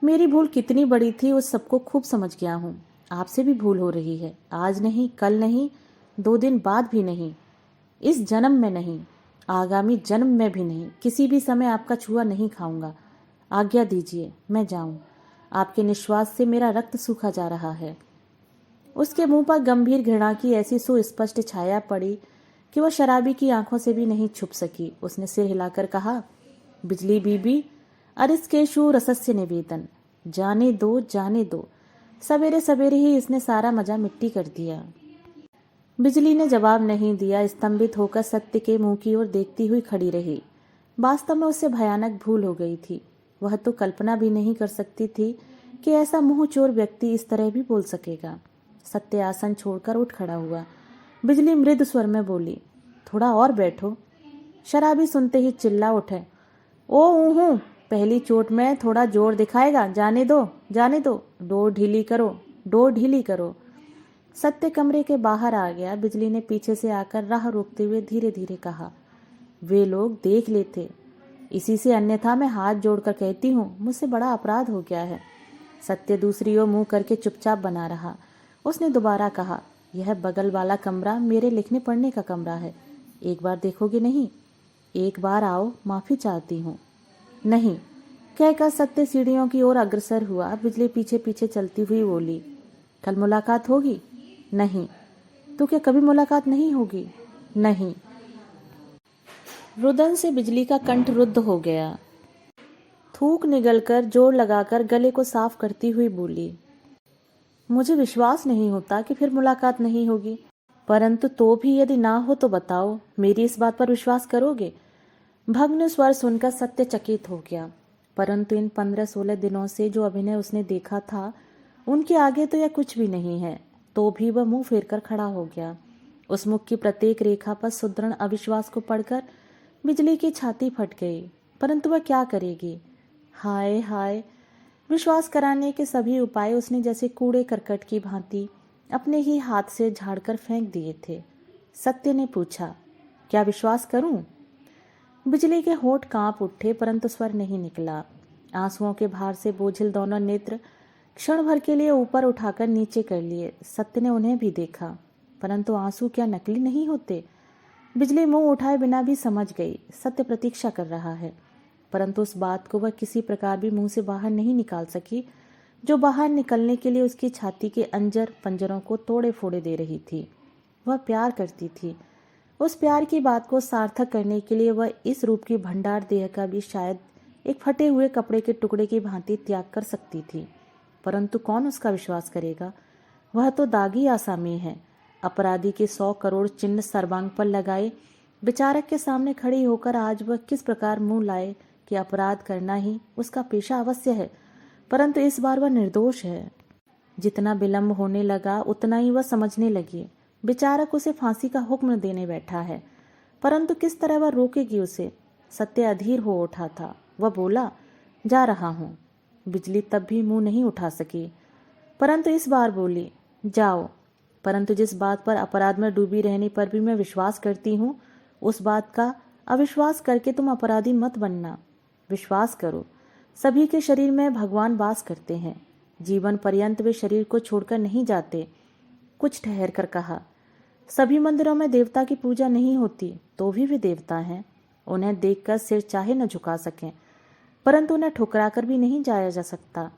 मेरी भूल कितनी बड़ी थी उस सबको खूब समझ गया हूँ। आपसे भी भूल हो रही है। आज नहीं, कल नहीं, 2 दिन बाद भी नहीं, इस जन्म में नहीं, आगामी जन्म में भी नहीं, किसी भी समय आपका छुआ नहीं खाऊंगा। आज्ञा दीजिए, मैं जाऊं। आपके निश्वास से मेरा रक्त सूखा जा रहा है। उसके मुंह पर गंभीर घृणा की ऐसी सुस्पष्ट छाया पड़ी कि वह शराबी की आंखों से भी नहीं छुप सकी। उसने सिर हिलाकर कहा, बिजली बीबी, अरिस्केशु रसस्य निवेदन, जाने दो, जाने दो। सवेरे सवेरे ही इसने सारा मजा मिट्टी कर दिया। बिजली ने जवाब नहीं दिया। स्तंभित होकर सत्य के मुंह की ओर देखती हुई खड़ी रही। वास्तव में उससे भयानक भूल हो गई थी। वह तो कल्पना भी नहीं कर सकती थी कि ऐसा मुंह चोर व्यक्ति इस तरह भी बोल सकेगा। सत्य आसन छोड़कर उठ खड़ा हुआ। बिजली मृदु स्वर में बोली, थोड़ा और बैठो। शराबी सुनते ही चिल्ला उठे, ओ ऊहू, पहली चोट में थोड़ा जोर दिखाएगा, जाने दो, जाने दो, डोर ढीली करो, डोर ढीली करो। सत्य कमरे के बाहर आ गया। बिजली ने पीछे से आकर राह रोकते हुए धीरे धीरे कहा, वे लोग देख लेते, इसी से, अन्यथा मैं हाथ जोड़कर कहती हूँ, मुझसे बड़ा अपराध हो गया है। सत्य दूसरी ओर मुंह करके चुपचाप बना रहा। उसने दोबारा कहा, यह बगल वाला कमरा मेरे लिखने पढ़ने का कमरा है। एक बार देखोगे नहीं? एक बार आओ, माफी चाहती हूँ। नहीं, कहकर सत्य सीढ़ियों की ओर अग्रसर हुआ। बिजली पीछे पीछे चलती हुई बोली, कल मुलाकात होगी? नहीं। तो क्या कभी मुलाकात नहीं होगी? नहीं। रुदन से बिजली का कंठ रुद्ध हो गया। थूक निगलकर जोर लगाकर गले को साफ करती हुई बोली, मुझे विश्वास नहीं होता कि फिर मुलाकात नहीं होगी, परंतु तो भी यदि ना हो तो बताओ, मेरी इस बात पर विश्वास करोगे? भग्न स्वर सुनकर सत्य चकित हो गया। परंतु इन 15-16 दिनों से जो अभिनय उसने देखा था उनके आगे तो यह कुछ भी नहीं है। तो भी वह मुंह फेर कर खड़ा हो गया। उस मुख की प्रत्येक रेखा पर सुदृढ़ अविश्वास को पढ़कर बिजली की छाती फट गई। परंतु वह क्या करेगी? हाय हाय, विश्वास कराने के सभी उपाय उसने जैसे कूड़े करकट की भांति अपने ही हाथ से झाड़कर फेंक दिए थे। सत्य ने पूछा, क्या विश्वास करूं? बिजली के होंठ कांप उठे परंतु स्वर नहीं निकला। आंसुओं के भार से बोझिल दोनों नेत्र क्षण भर के लिए ऊपर उठाकर नीचे कर लिए। सत्य ने उन्हें भी देखा, परंतु आंसू क्या नकली नहीं होते? बिजली मुंह उठाए बिना भी समझ गई सत्य प्रतीक्षा कर रहा है, परंतु उस बात को वह किसी प्रकार भी मुंह से बाहर नहीं निकाल सकी जो बाहर निकलने के लिए उसकी छाती के अंजर पंजरों को तोड़े फोड़े दे रही थी। वह प्यार करती थी। उस प्यार की बात को सार्थक करने के लिए वह इस रूप की भंडार देह का भी शायद एक फटे हुए कपड़े के टुकड़े की भांति त्याग कर सकती थी। परंतु कौन उसका विश्वास करेगा? वह तो दागी आसामी है। अपराधी के 100 करोड़ चिन्ह सर्वांग पर लगाए विचारक के सामने खड़ी होकर आज वह किस प्रकार मुंह लाए कि अपराध करना ही उसका पेशा अवश्य है, परंतु इस बार वह निर्दोष है। जितना विलंब होने लगा उतना ही वह समझने लगी। विचारक उसे फांसी का हुक्म देने बैठा है, परंतु किस तरह वह रोकेगी उसे? सत्य अधीर हो उठा था। वह बोला, जा रहा हूँ। बिजली तब भी मुंह नहीं उठा सकी, परंतु इस बार बोली, जाओ, परंतु जिस बात पर अपराध में डूबी रहने पर भी मैं विश्वास करती हूँ उस बात का अविश्वास करके तुम अपराधी मत बनना। विश्वास करो, सभी के शरीर में भगवान वास करते हैं। जीवन पर्यंत वे शरीर को छोड़कर नहीं जाते। कुछ ठहर कर कहा, सभी मंदिरों में देवता की पूजा नहीं होती तो भी वे देवता हैं। उन्हें देखकर सिर चाहे न झुका सकें, परंतु उन्हें ठुकरा कर भी नहीं जाया जा सकता।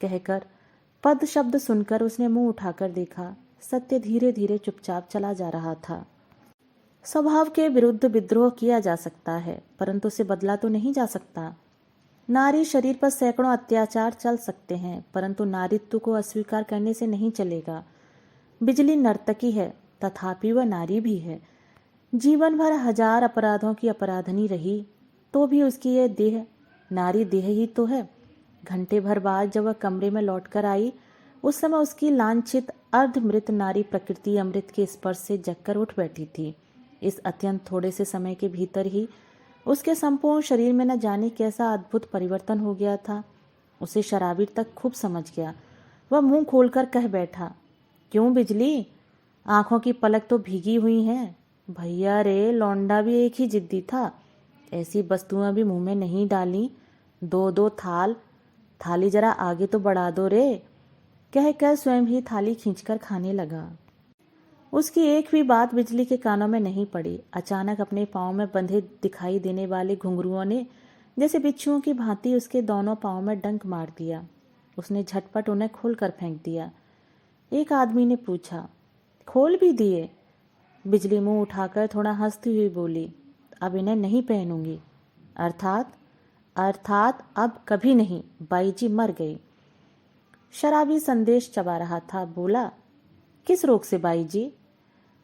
कहकर पद शब्द सुनकर उसने मुंह उठाकर देखा। सत्य धीरे धीरे चुपचाप चला जा रहा था। स्वभाव के विरुद्ध विद्रोह किया जा सकता है, परंतु उसे बदला तो नहीं जा सकता। नारी शरीर पर सैकड़ों अत्याचार चल सकते हैं, परंतु नारीत्व को अस्वीकार करने से नहीं चलेगा। बिजली नर्तकी है, तथापि वह नारी भी है। जीवन भर 1000 अपराधों की अपराधनी रही तो भी उसकी यह देह नारी देह ही तो है। घंटे भर बाद जब वह कमरे में लौटकर आई उस समय उसकी लांछित अर्धमृत नारी प्रकृति अमृत के स्पर्श से जगकर उठ बैठी थी। इस अत्यंत थोड़े से समय के भीतर ही उसके संपूर्ण शरीर में न जाने कैसा अद्भुत परिवर्तन हो गया था। उसे शराबी तक खूब समझ गया। वह मुंह खोलकर कह बैठा, क्यों बिजली, आंखों की पलक तो भीगी हुई हैं। भैया रे, लौंडा भी एक ही जिद्दी था। ऐसी वस्तुएं भी मुंह में नहीं डाली। 2-2 थाली जरा आगे तो बढ़ा दो रे। कहकर स्वयं ही थाली खींचकर खाने लगा। उसकी एक भी बात बिजली के कानों में नहीं पड़ी। अचानक अपने पांव में बंधे दिखाई देने वाले घुंघरुओं ने जैसे बिच्छुओं की भांति उसके दोनों पांव में डंक मार दिया। उसने झटपट उन्हें खोलकर फेंक दिया। एक आदमी ने पूछा, खोल भी दिए? बिजली मुंह उठाकर थोड़ा हंसती हुई बोली, अब इन्हें नहीं पहनूंगी। अर्थात अब कभी नहीं, बाई जी मर गई। शराबी संदेश चबा रहा था। बोला, किस रोग से बाई जी?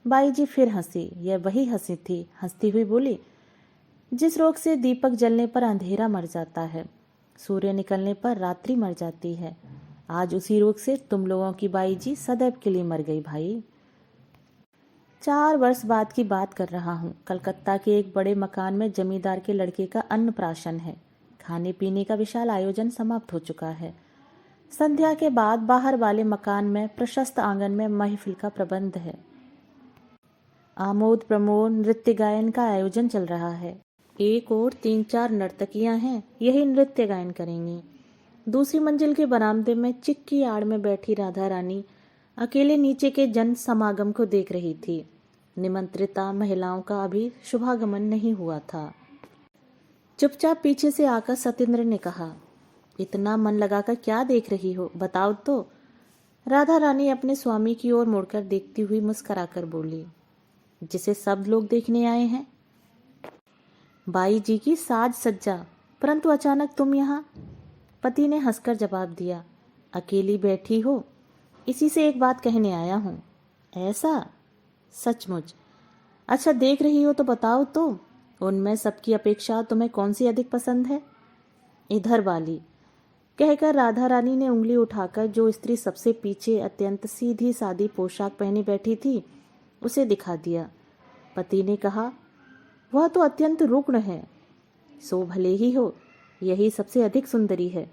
बाई जी फिर हंसी। यह वही हंसी थी। हंसती हुई बोली, जिस रोग से दीपक जलने पर अंधेरा मर जाता है, सूर्य निकलने पर रात्रि मर जाती है, आज उसी रोग से तुम लोगों की बाई जी सदैव के लिए मर गई भाई। 4 वर्ष बाद की बात कर रहा हूँ। कलकत्ता के एक बड़े मकान में जमींदार के लड़के का अन्नप्राशन है। खाने पीने का विशाल आयोजन समाप्त हो चुका है। संध्या के बाद बाहर वाले मकान में प्रशस्त आंगन में महफिल का प्रबंध है। आमोद प्रमोद नृत्य गायन का आयोजन चल रहा है। एक और 3-4 नर्तकियां हैं, यही नृत्य गायन करेंगी। दूसरी मंजिल के बरामदे में चिक की आड़ में बैठी राधा रानी अकेले नीचे के जन समागम को देख रही थी। निमंत्रिता महिलाओं का अभी शुभागमन नहीं हुआ था। चुपचाप पीछे से आकर सत्येंद्र ने कहा, इतना मन लगाकर क्या देख रही हो, बताओ तो। राधा रानी अपने स्वामी की ओर मुड़कर देखती हुई मुस्कुराकर बोली, जिसे सब लोग देखने आए हैं। बाई जी की साज सज्जा, परंतु अचानक तुम यहाँ? पति ने हंसकर जवाब दिया, अकेली बैठी हो, इसी से एक बात कहने आया हूँ। ऐसा? सचमुच? अच्छा, देख रही हो तो बताओ तो, उनमें सबकी अपेक्षा तुम्हें कौन सी अधिक पसंद है? इधर वाली, कहकर राधा रानी ने उंगली उठाकर जो स्त्री सबसे पीछे अत्यंत सीधी सादी पोशाक पहनी बैठी थी उसे दिखा दिया। पति ने कहा, वह तो अत्यंत रुग्ण है। सो भले ही हो, यही सबसे अधिक सुंदरी है,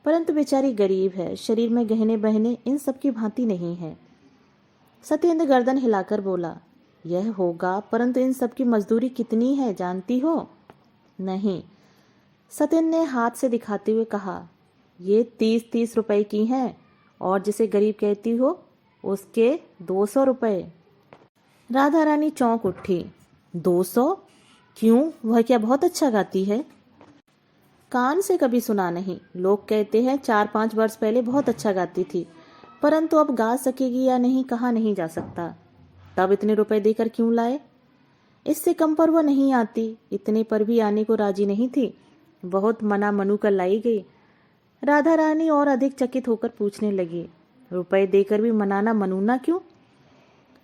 परंतु बेचारी गरीब है, शरीर में गहने बहने इन सब की भांति नहीं है। सत्येंद्र गर्दन हिलाकर बोला, यह होगा, परंतु इन सब की मजदूरी कितनी है जानती हो? नहीं। सत्येंद्र ने हाथ से दिखाते हुए कहा, ये 30-30 रुपए की हैं, और जिसे गरीब कहती हो उसके 200 रुपए। राधा रानी चौंक उठी। 200? क्यों, वह क्या बहुत अच्छा गाती है? कान से कभी सुना नहीं। लोग कहते हैं 4-5 वर्ष पहले बहुत अच्छा गाती थी, परंतु अब गा सकेगी या नहीं कहा नहीं जा सकता। तब इतने रुपए देकर क्यों लाए? इससे कम पर वह नहीं आती। इतने पर भी आने को राजी नहीं थी। बहुत मना मनू कर लाई गई। राधा रानी और अधिक चकित होकर पूछने लगी, रुपए देकर भी मनाना मनूना क्यों?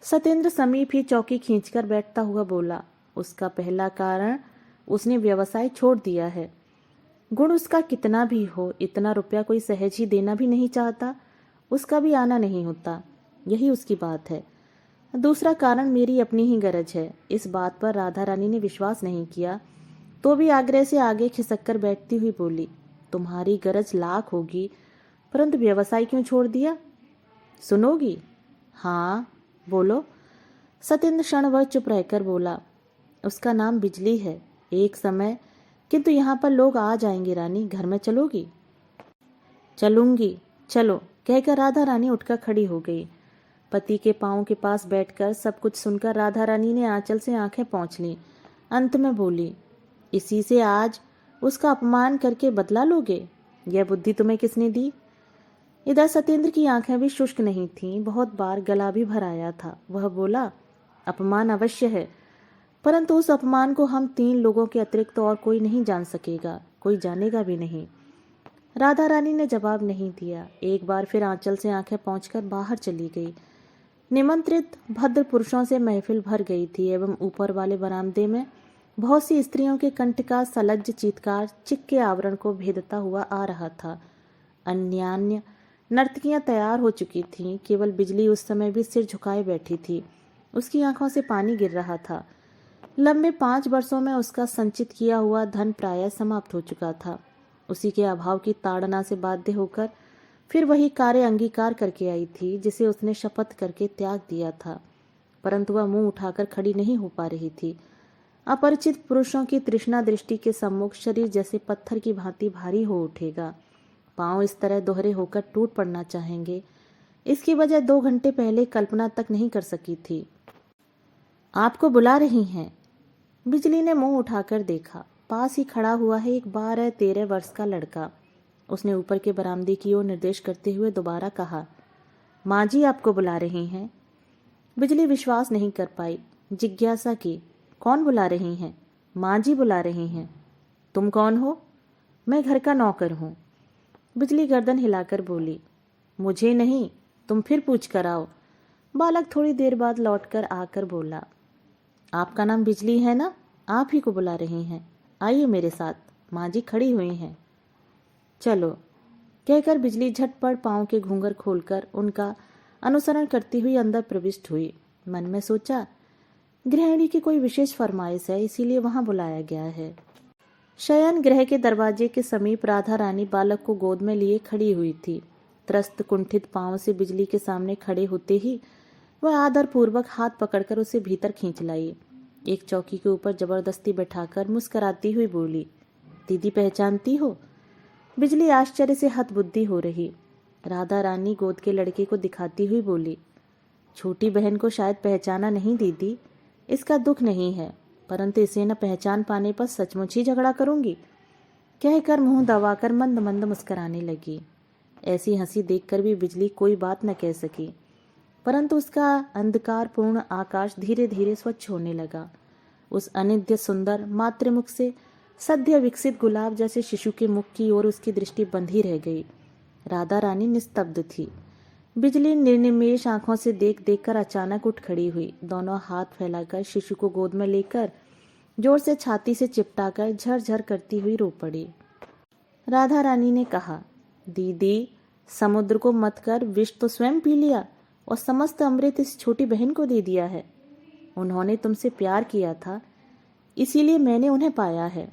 सत्येंद्र समीप ही चौकी खींचकर बैठता हुआ बोला, उसका पहला कारण, उसने व्यवसाय छोड़ दिया है। गुण उसका कितना भी हो, इतना रुपया कोई सहज ही देना भी नहीं चाहता। उसका भी आना नहीं होता, यही उसकी बात है। दूसरा कारण मेरी अपनी ही गरज है। इस बात पर राधा रानी ने विश्वास नहीं किया, तो भी आग्रह से आगे खिसक कर बैठती हुई बोली, तुम्हारी गरज लाख होगी, परंतु व्यवसाय क्यों छोड़ दिया? सुनोगी? हाँ बोलो। सत्येंद्र क्षणभर चुप रहकर बोला, उसका नाम बिजली है। एक समय, किंतु यहाँ पर लोग आ जाएंगे रानी, घर में चलोगी? चलूंगी, चलो, कहकर राधा रानी उठकर खड़ी हो गई। पति के पांव के पास बैठकर सब कुछ सुनकर राधा रानी ने आंचल से आंखें पोंछ लीं। अंत में बोली, इसी से आज उसका अपमान करके बदला लोगे? यह बुद्धि तुम्हें किसने दी? इधर सत्येंद्र की आंखें भी शुष्क नहीं थीं, बहुत बार गला भी भर आया था। वह बोला, अपमान अवश्य है, परंतु उस अपमान को हम 3 लोगों के अतिरिक्त तो और कोई नहीं जान सकेगा, कोई जानेगा भी नहीं। राधा रानी ने जवाब नहीं दिया। एक बार फिर आंचल से आंखें पोंछकर बाहर चली गई। निमंत्रित भद्र पुरुषों से महफिल भर गई थी एवं ऊपर वाले बरामदे में बहुत सी स्त्रियों के कंठ का सलज्ज चीत्कार चिक के आवरण को भेदता हुआ आ रहा था। अन्यान्य नर्तकियां तैयार हो चुकी थीं। केवल बिजली उस समय भी सिर झुकाए बैठी थी। उसकी आंखों से पानी गिर रहा था। लंबे 5 वर्षों में उसका संचित किया हुआ धन प्रायः समाप्त हो चुका था। उसी के अभाव की ताड़ना से बाध्य होकर फिर वही कार्य अंगीकार करके आई थी जिसे उसने शपथ करके त्याग दिया था, परंतु वह मुंह उठाकर खड़ी नहीं हो पा रही थी। अपरिचित पुरुषों की तृष्णा दृष्टि के सम्मुख शरीर जैसे पत्थर की भांति भारी हो उठेगा। पांव इस तरह दोहरे होकर टूट पड़ना चाहेंगे। इसकी वजह 2 घंटे पहले कल्पना तक नहीं कर सकी थी। आपको बुला रही हैं। बिजली ने मुंह उठाकर देखा। पास ही खड़ा हुआ है एक 12-13 वर्ष का लड़का। उसने ऊपर के बरामदे की ओर निर्देश करते हुए दोबारा कहा, माँ जी आपको बुला रही हैं। बिजली विश्वास नहीं कर पाई। जिज्ञासा की, कौन बुला रही हैं? माँ जी बुला रही हैं। तुम कौन हो? मैं घर का नौकर हूँ। बिजली गर्दन हिलाकर बोली, मुझे नहीं, तुम फिर पूछ कर आओ। बालक थोड़ी देर बाद लौटकर आकर बोला, आपका नाम बिजली है ना? आप ही को बुला रही हैं। आइए मेरे साथ, माँ जी खड़ी हुई हैं। चलो, कहकर बिजली झटपट पांव के घूंघर खोलकर उनका अनुसरण करती हुई अंदर प्रविष्ट हुई। मन में सोचा, गृहिणी की कोई विशेष फरमाइश है, इसीलिए वहां बुलाया गया है। शयन गृह के दरवाजे के समीप राधा रानी बालक को गोद में लिए खड़ी हुई थी। त्रस्त कुंठित पांव से बिजली के सामने खड़े होते ही वह आदर पूर्वक हाथ पकड़कर उसे भीतर खींच लाई। एक चौकी के ऊपर जबरदस्ती बैठाकर मुस्कुराती हुई बोली, दीदी पहचानती हो? बिजली आश्चर्य से हतबुद्धि हो रही। राधा रानी गोद के लड़के को दिखाती हुई बोली, छोटी बहन को शायद पहचाना नहीं दीदी, इसका दुख नहीं है, परंतु इसे न पहचान पाने पर सचमुच ही झगड़ा करूंगी। कहकर मुंह दबाकर मंद मंद मुस्कुराने लगी। ऐसी हंसी देखकर भी बिजली कोई बात न कह सकी, परंतु उसका अंधकार पूर्ण आकाश धीरे धीरे स्वच्छ होने लगा। उस अनिद्य सुंदर मातृमुख से सद्य विकसित गुलाब जैसे शिशु के मुख की ओर उसकी दृष्टि बंधी रह गई। राधा रानी निस्तब्ध थी। बिजली निर्निमेष आंखों से देख देख कर अचानक उठ खड़ी हुई। दोनों हाथ फैलाकर शिशु को गोद में लेकर जोर से छाती से चिपटाकर झरझर करती हुई रो पड़ी। राधा रानी ने कहा, दीदी, समुद्र को मत कर विष तो स्वयं पी लिया और समस्त अमृत इस छोटी बहन को दे दिया है। उन्होंने तुमसे प्यार किया था, इसीलिए मैंने उन्हें पाया है।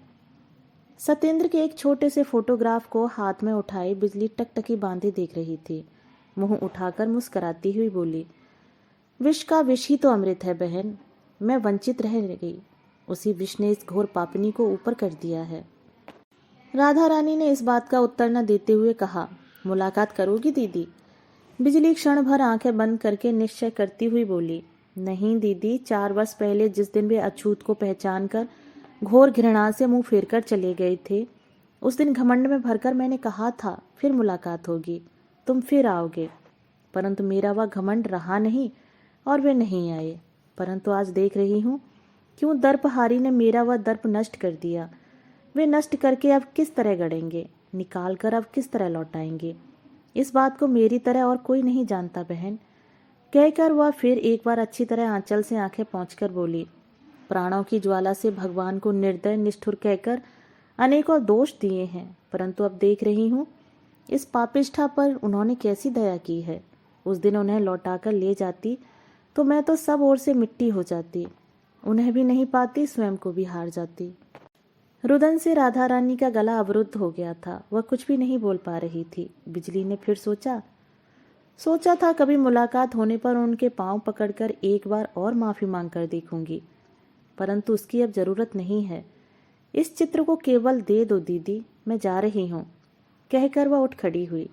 सत्येंद्र के एक छोटे से फोटोग्राफ को हाथ में उठाए बिजली टकटकी बांधे देख रही थी। मुंह उठाकर मुस्कुराती हुई बोली, विष का विष ही तो अमृत है बहन। मैं वंचित रह गई, उसी विष ने इस घोर पापनी को ऊपर कर दिया है। राधा रानी ने इस बात का उत्तर न देते हुए कहा, मुलाकात करोगी दीदी? बिजली क्षण भर आंखें बंद करके निश्चय करती हुई बोली, नहीं दीदी, 4 वर्ष पहले जिस दिन वे अछूत को पहचान कर घोर घृणा से मुंह फेरकर चले गए थे, उस दिन घमंड में भरकर मैंने कहा था फिर मुलाकात होगी, तुम फिर आओगे। परंतु मेरा वह घमंड रहा नहीं और वे नहीं आए। परंतु आज देख रही हूँ क्यों दर्पहारी ने मेरा वह दर्प नष्ट कर दिया। वे नष्ट करके अब किस तरह गढ़ेंगे, निकाल कर अब किस तरह लौटाएंगे, इस बात को मेरी तरह और कोई नहीं जानता बहन। कहकर वह फिर एक बार अच्छी तरह आंचल से आंखें पोंछकर बोली, प्राणों की ज्वाला से भगवान को निर्दय निष्ठुर कहकर अनेकों दोष दिए हैं, परंतु अब देख रही हूँ इस पापिष्ठा पर उन्होंने कैसी दया की है। उस दिन उन्हें लौटाकर ले जाती तो मैं तो सब ओर से मिट्टी हो जाती, उन्हें भी नहीं पाती, स्वयं को भी हार जाती। रुदन से राधा रानी का गला अवरुद्ध हो गया था, वह कुछ भी नहीं बोल पा रही थी। बिजली ने फिर सोचा था कभी मुलाकात होने पर उनके पांव पकड़कर एक बार और माफी मांगकर देखूंगी, परंतु उसकी अब जरूरत नहीं है। इस चित्र को केवल दे दो दीदी, मैं जा रही हूँ। कहकर वह उठ खड़ी हुई।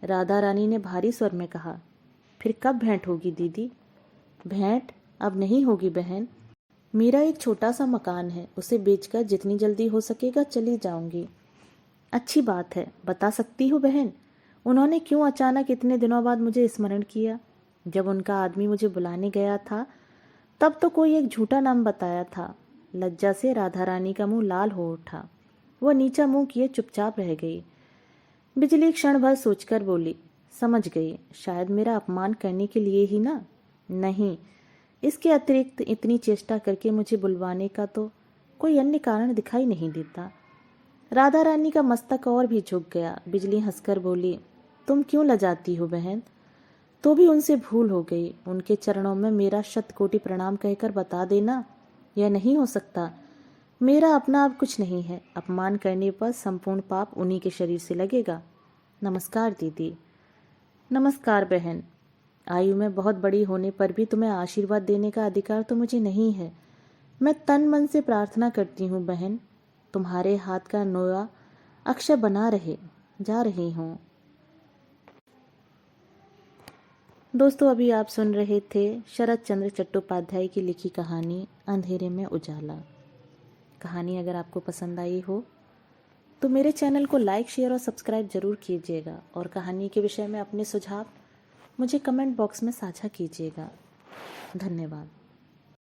राधा रानी ने भारी स्वर में कहा, फिर कब भेंट होगी दीदी? भेंट अब नहीं होगी बहन। मेरा एक छोटा सा मकान है, उसे बेचकर जितनी जल्दी हो सकेगा चली जाऊंगी। अच्छी बात है, बता सकती हो बहन, उन्होंने क्यों अचानक इतने दिनों बाद मुझे स्मरण किया? जब उनका आदमी मुझे बुलाने गया था तब तो कोई एक झूठा नाम बताया था। लज्जा से राधा रानी का मुंह लाल हो उठा। वह नीचा मुंह किए चुपचाप रह गई। बिजली क्षण भर सोचकर बोली, समझ गई, शायद मेरा अपमान करने के लिए ही ना? नहीं, इसके अतिरिक्त इतनी चेष्टा करके मुझे बुलवाने का तो कोई अन्य कारण दिखाई नहीं देता। राधा रानी का मस्तक और भी झुक गया। बिजली हंसकर बोली, तुम क्यों लजाती हो बहन? तो भी उनसे भूल हो गई। उनके चरणों में मेरा शतकोटि प्रणाम कहकर बता देना, यह नहीं हो सकता। मेरा अपना अब कुछ नहीं है, अपमान करने पर संपूर्ण पाप उन्हीं के शरीर से लगेगा। नमस्कार दीदी। नमस्कार बहन। आयु में बहुत बड़ी होने पर भी तुम्हें आशीर्वाद देने का अधिकार तो मुझे नहीं है। मैं तन मन से प्रार्थना करती हूँ बहन, तुम्हारे हाथ का नोया अक्षय बना रहे। जा रही हूँ। दोस्तों, अभी आप सुन रहे थे शरद चंद्र चट्टोपाध्याय की लिखी कहानी अंधेरे में उजाला। कहानी अगर आपको पसंद आई हो तो मेरे चैनल को लाइक, शेयर और सब्सक्राइब जरूर कीजिएगा और कहानी के विषय में अपने सुझाव मुझे कमेंट बॉक्स में साझा कीजिएगा। धन्यवाद।